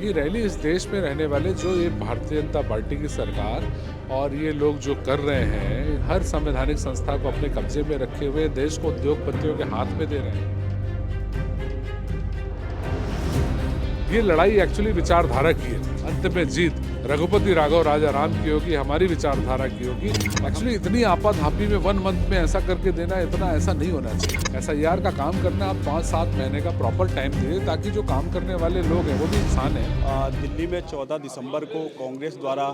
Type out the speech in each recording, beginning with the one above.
ये रैली इस देश में रहने वाले जो ये भारतीय जनता पार्टी की सरकार और ये लोग जो कर रहे हैं, हर संवैधानिक संस्था को अपने कब्जे में रखे हुए देश को उद्योगपतियों के हाथ में दे रहे हैं। ये लड़ाई एक्चुअली विचारधारा की है। अंत में जीत रघुपति राघव राजा राम की होगी, हमारी विचारधारा की होगी। एक्चुअली इतनी आपाधापी में 1 मंथ में ऐसा करके देना, इतना ऐसा नहीं होना चाहिए। SIR का काम करना आप 5-7 महीने का प्रॉपर टाइम दीजिए, ताकि जो काम करने वाले लोग हैं वो भी इंसान हैं। दिल्ली में 14 दिसंबर को कांग्रेस द्वारा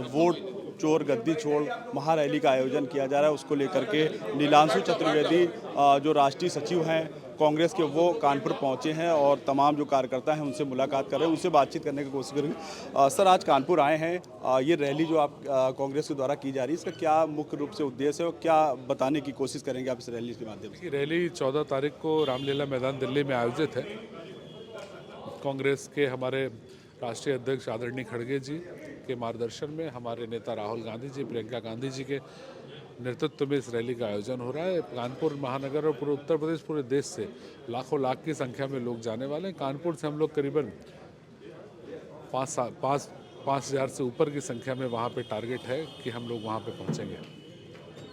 वोट चोर गद्दी छोड़ महारैली का आयोजन किया जा रहा है। उसको लेकर के नीलांशु चतुर्वेदी जो राष्ट्रीय सचिव हैं कांग्रेस के, वो कानपुर पहुंचे हैं और तमाम जो कार्यकर्ता हैं उनसे मुलाकात कर रहे हैं, उनसे बातचीत करने की कोशिश करेंगे। सर, आज कानपुर आए हैं, ये रैली जो आप कांग्रेस के द्वारा की जा रही है, इसका क्या मुख्य रूप से उद्देश्य है और क्या बताने की कोशिश करेंगे आप इस रैली के माध्यम से? रैली 14 तारीख को रामलीला मैदान दिल्ली में आयोजित है। कांग्रेस के हमारे राष्ट्रीय अध्यक्ष आदरणीय खड़गे जी के मार्गदर्शन में हमारे नेता राहुल गांधी जी, प्रियंका गांधी जी के नेतृत्व में इस रैली का आयोजन हो रहा है। कानपुर महानगर और पूरे उत्तर प्रदेश, पूरे देश से लाखों लाख की संख्या में लोग जाने वाले हैं। कानपुर से हम लोग करीबन 5,000 से ऊपर की संख्या में वहाँ पे टारगेट है कि हम लोग वहाँ पे पहुँचेंगे।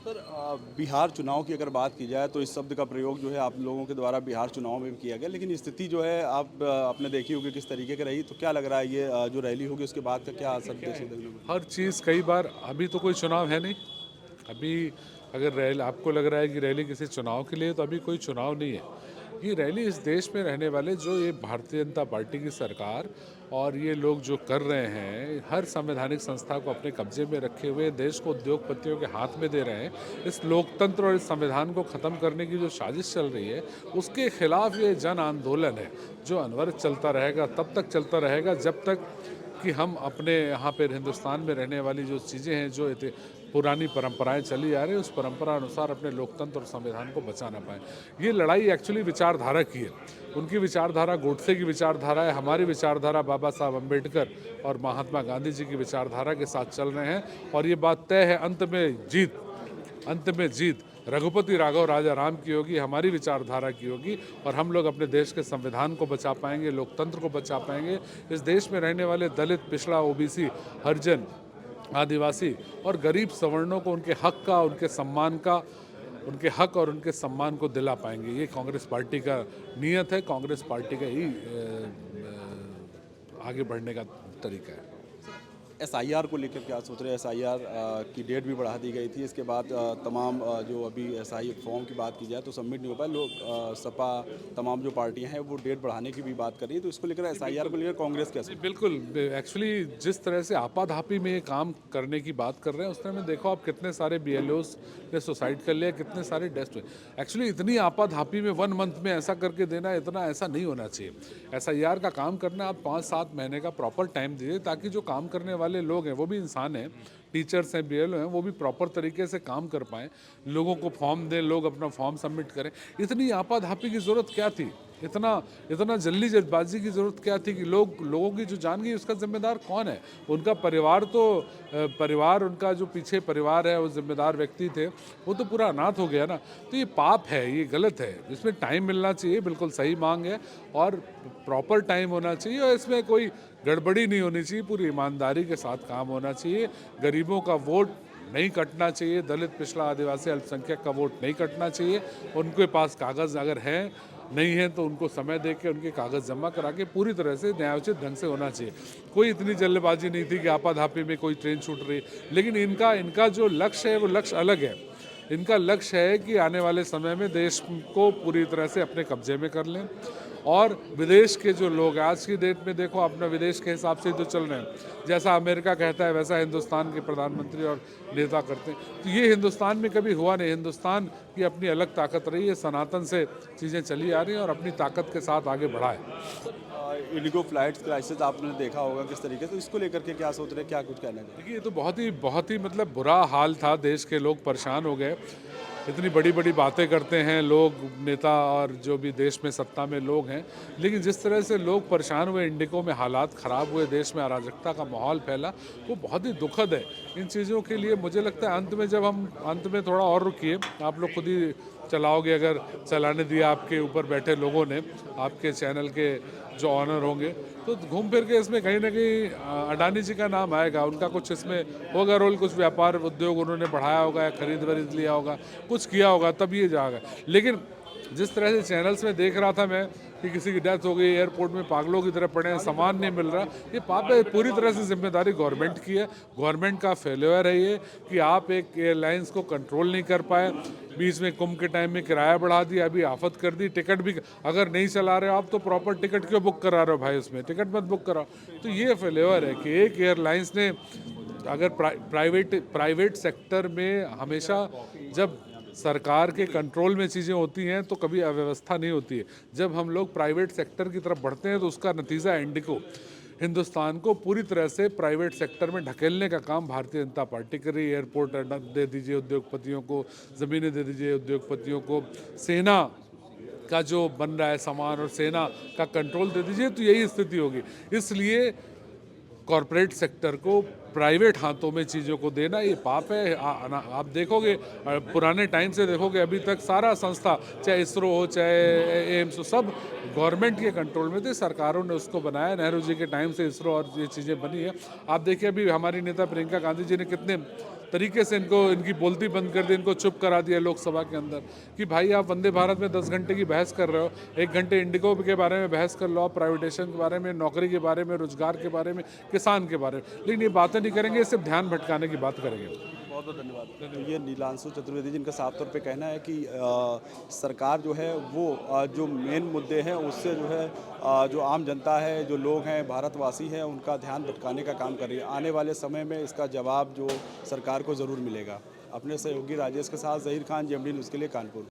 सर, बिहार चुनाव की अगर बात की जाए तो इस शब्द का प्रयोग जो है आप लोगों के द्वारा बिहार चुनाव में भी किया गया, लेकिन स्थिति जो है आप आपने देखी होगी किस तरीके की रही, तो क्या लग रहा है ये जो रैली होगी उसके बाद का क्या असर देखने को मिलेगा? हर चीज़ कई बार, अभी तो कोई चुनाव है नहीं। अभी अगर रैली आपको लग रहा है कि रैली किसी चुनाव के लिए, तो अभी कोई चुनाव नहीं है। ये रैली इस देश में रहने वाले जो ये भारतीय जनता पार्टी की सरकार और ये लोग जो कर रहे हैं, हर संवैधानिक संस्था को अपने कब्जे में रखे हुए देश को उद्योगपतियों के हाथ में दे रहे हैं। इस लोकतंत्र और इस संविधान को ख़त्म करने की जो साजिश चल रही है, उसके खिलाफ ये जन आंदोलन है जो अनवरत चलता रहेगा। तब तक चलता रहेगा जब तक कि हम अपने यहाँ पर हिंदुस्तान में रहने वाली जो चीज़ें हैं, जो पुरानी परंपराएं चली आ रही है, उस परंपरा अनुसार अपने लोकतंत्र और संविधान को बचा ना पाएँ। ये लड़ाई एक्चुअली विचारधारा की है। उनकी विचारधारा गोडसे की विचारधारा है, हमारी विचारधारा बाबा साहब अम्बेडकर और महात्मा गांधी जी की विचारधारा के साथ चल रहे हैं। और ये बात तय है, अंत में जीत रघुपति राघव राजा राम की होगी, हमारी विचारधारा की होगी। और हम लोग अपने देश के संविधान को बचा पाएंगे, लोकतंत्र को बचा पाएंगे। इस देश में रहने वाले दलित, पिछड़ा, OBC, हरिजन, आदिवासी और गरीब सवर्णों को उनके हक का, उनके सम्मान का, उनके हक और उनके सम्मान को दिला पाएंगे। ये कांग्रेस पार्टी का नियत है, कांग्रेस पार्टी का ही आगे बढ़ने का तरीका है। SIR को लेकर क्या सोच रहे हैं? SIR की डेट भी बढ़ा दी गई थी। इसके बाद तमाम जो अभी SI फॉर्म की बात की जाए तो सबमिट नहीं हो पाया। लोग सपा, तमाम जो पार्टियां हैं वो डेट बढ़ाने की भी बात कर रही है, तो इसको लेकर SIR को लेकर कांग्रेस कैसे? बिल्कुल, एक्चुअली जिस तरह से आपाधापी में ये काम करने की बात कर रहे हैं, उस तरह में देखो आप कितने सारे BLOs ने सुसाइड कर लिया, कितने सारे डेथ हुए। एक्चुअली इतनी आपाधापी में 1 मंथ में ऐसा करके देना, इतना ऐसा नहीं होना चाहिए। SIR का काम करना आप 5-7 महीने का प्रॉपर टाइम दीजिए, ताकि जो काम करने वाले लोग हैं वो भी इंसान हैं, टीचर्स हैं, BLO हैं, वो भी प्रॉपर तरीके से काम कर पाएँ। लोगों को फॉर्म दें, लोग अपना फॉर्म सबमिट करें। इतनी आपाधापी की ज़रूरत क्या थी? इतना जल्दबाजी की ज़रूरत क्या थी कि लोगों की जो जान गई उसका जिम्मेदार कौन है? उनका परिवार तो परिवार, उनका जो पीछे परिवार है, वो जिम्मेदार व्यक्ति थे, वो तो पूरा अनाथ हो गया ना। तो ये पाप है, ये गलत है। इसमें टाइम मिलना चाहिए, बिल्कुल सही मांग है, और प्रॉपर टाइम होना चाहिए, और इसमें कोई गड़बड़ी नहीं होनी चाहिए। पूरी ईमानदारी के साथ काम होना चाहिए। गरीबों का वोट नहीं कटना चाहिए, दलित, पिछड़ा, आदिवासी, अल्पसंख्यक का वोट नहीं कटना चाहिए। उनके पास कागज़ अगर हैं, नहीं है तो उनको समय दे के उनके कागज़ जमा करा के पूरी तरह से न्यायोचित ढंग से होना चाहिए। कोई इतनी जल्दबाजी नहीं थी कि आपाधापी में कोई ट्रेन छूट रही। लेकिन इनका जो लक्ष्य है वो लक्ष्य अलग है। इनका लक्ष्य है कि आने वाले समय में देश को पूरी तरह से अपने कब्जे में कर लें। और विदेश के जो लोग आज की डेट में देखो, अपना विदेश के हिसाब से तो चल रहे हैं। जैसा अमेरिका कहता है वैसा हिंदुस्तान के प्रधानमंत्री और नेता करते हैं। तो ये हिंदुस्तान में कभी हुआ नहीं। हिंदुस्तान की अपनी अलग ताकत रही है, सनातन से चीज़ें चली आ रही हैं और अपनी ताकत के साथ आगे बढ़ा है। इंडिगो फ्लाइट्स क्राइसिस आपने देखा होगा किस तरीके से, तो इसको लेकर के क्या सोच रहे हैं, क्या कुछ कहना है? देखिए, ये तो बहुत ही मतलब बुरा हाल था, देश के लोग परेशान हो गए। इतनी बड़ी बड़ी बातें करते हैं लोग, नेता और जो भी देश में सत्ता में लोग हैं, लेकिन जिस तरह से लोग परेशान हुए, इंडिको में हालात ख़राब हुए, देश में अराजकता का माहौल फैला, वो बहुत ही दुखद है। इन चीज़ों के लिए मुझे लगता है अंत में थोड़ा और रुकिए, आप लोग खुद ही चलाओगे, अगर चलाने दिया आपके ऊपर बैठे लोगों ने, आपके चैनल के जो ऑनर होंगे, तो घूम फिर के इसमें कहीं ना कहीं अडानी जी का नाम आएगा, उनका कुछ इसमें होगा रोल, कुछ व्यापार उद्योग उन्होंने बढ़ाया होगा या खरीद वरीद लिया होगा, कुछ किया होगा, तब ये जाएगा। लेकिन जिस तरह से चैनल्स में देख रहा था मैं कि किसी की डेथ हो गई, एयरपोर्ट में पागलों की तरह पड़े हैं, सामान नहीं मिल रहा, ये पाप है। पूरी तरह से जिम्मेदारी गवर्नमेंट की है, गवर्नमेंट का फेलियर है ये कि आप एक एयरलाइंस को कंट्रोल नहीं कर पाए, बीच में कुंभ के टाइम में किराया बढ़ा दिया, अभी आफत कर दी, टिकट भी अगर नहीं चला रहे हो आप तो प्रॉपर टिकट क्यों बुक करा रहे हो भाई, उसमें टिकट मत बुक कराओ। तो ये फेलियर है कि एक एयरलाइंस ने, अगर प्राइवेट सेक्टर में हमेशा जब सरकार के कंट्रोल में चीज़ें होती हैं तो कभी अव्यवस्था नहीं होती है। जब हम लोग प्राइवेट सेक्टर की तरफ बढ़ते हैं तो उसका नतीजा इंडिको, हिंदुस्तान को पूरी तरह से प्राइवेट सेक्टर में ढकेलने का काम भारतीय जनता पार्टी कर रही है। एयरपोर्ट दे दीजिए उद्योगपतियों को, ज़मीनें दे दीजिए उद्योगपतियों को, सेना का जो बन रहा है सामान और सेना का कंट्रोल दे दीजिए, तो यही स्थिति होगी। इसलिए कॉरपोरेट सेक्टर को प्राइवेट हाथों में चीज़ों को देना ये पाप है। आप देखोगे, पुराने टाइम से देखोगे, अभी तक सारा संस्था, चाहे इसरो हो चाहे एम्स हो, सब गवर्नमेंट के कंट्रोल में थे, सरकारों ने उसको बनाया। नेहरू जी के टाइम से इसरो और ये चीज़ें बनी है। आप देखिए अभी हमारी नेता प्रियंका गांधी जी ने कितने तरीके से इनकी बोलती बंद कर दी, इनको चुप करा दिया लोकसभा के अंदर कि भाई आप वंदे भारत में 10 घंटे की बहस कर रहे हो, 1 घंटे इंडिगो के बारे में बहस कर लो, आप प्राइवेटेशन के बारे में, नौकरी के बारे में, रोजगार के बारे में, किसान के बारे में, लेकिन ये बातें नहीं करेंगे, सिर्फ ध्यान भटकाने की बात करेंगे। बहुत बहुत धन्यवाद। तो ये नीलांशु चतुर्वेदी जिनका साफ तौर पे कहना है कि सरकार जो है वो जो मेन मुद्दे हैं उससे जो है जो आम जनता है, जो लोग हैं, भारतवासी हैं, उनका ध्यान भटकाने का काम कर रही है। आने वाले समय में इसका जवाब जो सरकार को ज़रूर मिलेगा। अपने सहयोगी राजेश के साथ ज़हीर खान, जेएमडी न्यूज़ के लिए कानपुर।